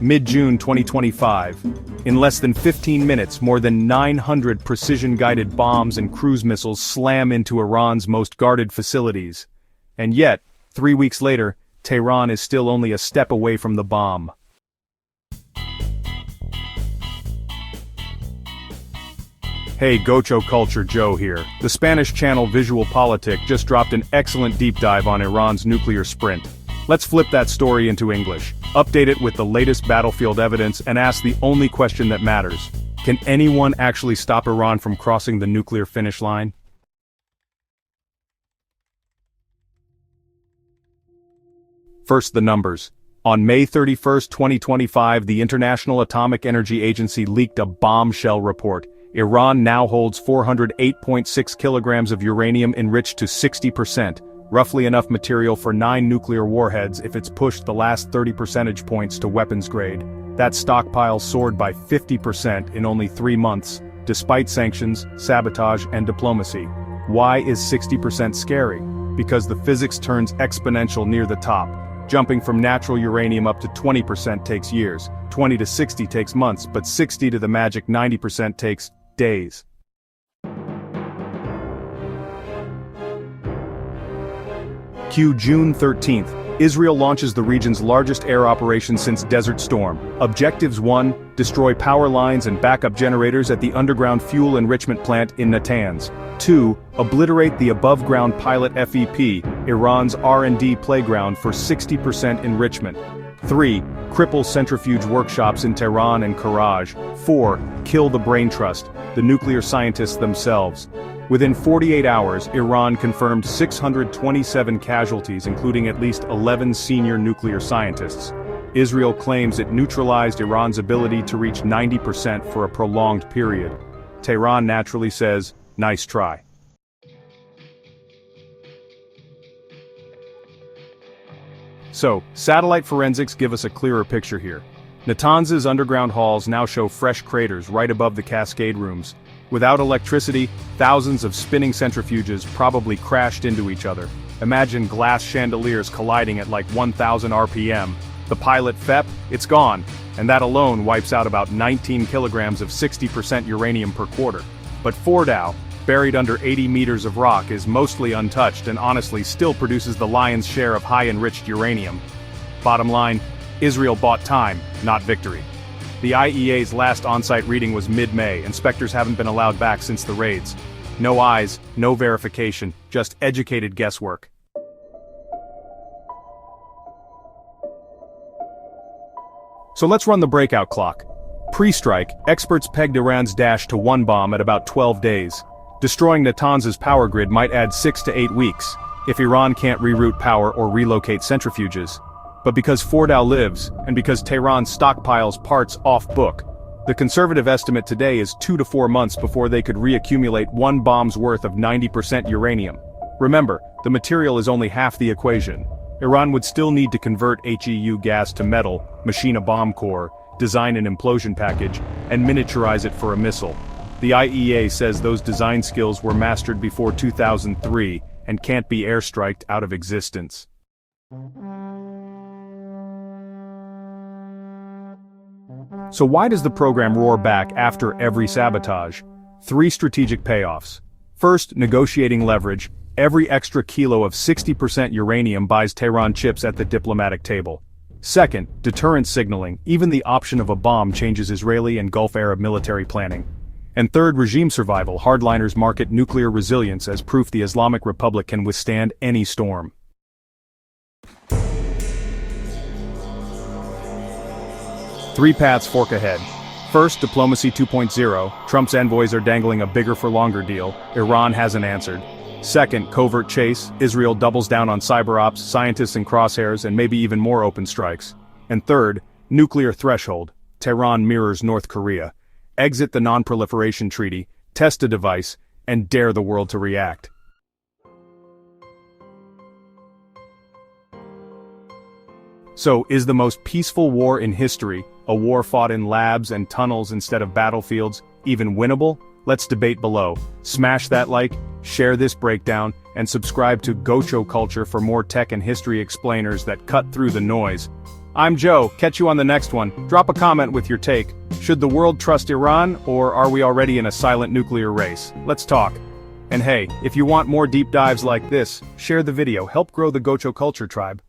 Mid-June 2025. In less than 15 minutes, more than 900 precision-guided bombs and cruise missiles slam into Iran's most guarded facilities. And yet, 3 weeks later, Tehran is still only a step away from the bomb. Hey, Gocho Culture Joe here. The Spanish channel Visual Politic just dropped an excellent deep dive on Iran's nuclear sprint. Let's flip that story into English, update it with the latest battlefield evidence, and ask the only question that matters. Can anyone actually stop Iran from crossing the nuclear finish line? First, the numbers. On May 31, 2025, the International Atomic Energy Agency leaked a bombshell report. Iran now holds 408.6 kilograms of uranium enriched to 60%, roughly enough material for 9 nuclear warheads if it's pushed the last 30 percentage points to weapons grade. That stockpile soared by 50% in only 3 months, despite sanctions, sabotage, and diplomacy. Why is 60% scary? Because the physics turns exponential near the top. Jumping from natural uranium up to 20% takes years, 20 to 60 takes months, but 60 to the magic 90% takes days. Q June 13th, Israel launches the region's largest air operation since Desert Storm. Objectives 1, destroy power lines and backup generators at the underground fuel enrichment plant in Natanz. 2, obliterate the above-ground pilot FEP, Iran's R&D playground for 60% enrichment. 3, cripple centrifuge workshops in Tehran and Karaj. 4, kill the brain trust, the nuclear scientists themselves. Within 48 hours, Iran confirmed 627 casualties, including at least 11 senior nuclear scientists. Israel claims it neutralized Iran's ability to reach 90% for a prolonged period. Tehran naturally says, nice try. So, satellite forensics give us a clearer picture here. Natanz's underground halls now show fresh craters right above the cascade rooms. Without electricity, thousands of spinning centrifuges probably crashed into each other. Imagine glass chandeliers colliding at like 1,000 RPM. The pilot FEP, it's gone, and that alone wipes out about 19 kilograms of 60% uranium per quarter. But Fordow, buried under 80 meters of rock, is mostly untouched and honestly still produces the lion's share of high-enriched uranium. Bottom line, Israel bought time, not victory. The IEA's last on-site reading was mid-May. Inspectors haven't been allowed back since the raids. No eyes, no verification, just educated guesswork. So let's run the breakout clock. Pre-strike, experts pegged Iran's dash to 1 bomb at about 12 days. Destroying Natanz's power grid might add 6 to 8 weeks, if Iran can't reroute power or relocate centrifuges. But because Fordow lives, and because Tehran stockpiles parts off-book, the conservative estimate today is 2 to 4 months before they could reaccumulate 1 bomb's worth of 90% uranium. Remember, the material is only half the equation. Iran would still need to convert HEU gas to metal, machine a bomb core, design an implosion package, and miniaturize it for a missile. The IEA says those design skills were mastered before 2003 and can't be airstriked out of existence. So why does the program roar back after every sabotage? 3 strategic payoffs. First, negotiating leverage. Every extra kilo of 60% uranium buys Tehran chips at the diplomatic table. Second, deterrence signaling. Even the option of a bomb changes Israeli and Gulf Arab military planning. And third, regime survival. Hardliners market nuclear resilience as proof the Islamic Republic can withstand any storm. Three paths fork ahead. First, diplomacy 2.0. Trump's envoys are dangling a bigger-for-longer deal. Iran hasn't answered. Second, covert chase. Israel doubles down on cyber ops, scientists in crosshairs, and maybe even more open strikes. And third, nuclear threshold. Tehran mirrors North Korea. Exit the non-proliferation treaty, test a device, and dare the world to react. So, is the most peaceful war in history, a war fought in labs and tunnels instead of battlefields, even winnable? Let's debate below. Smash that like, share this breakdown, and subscribe to Gocho Culture for more tech and history explainers that cut through the noise. I'm Joe, catch you on the next one. Drop a comment with your take. Should the world trust Iran, or are we already in a silent nuclear race? Let's talk. And hey, if you want more deep dives like this, share the video, help grow the Gocho Culture tribe.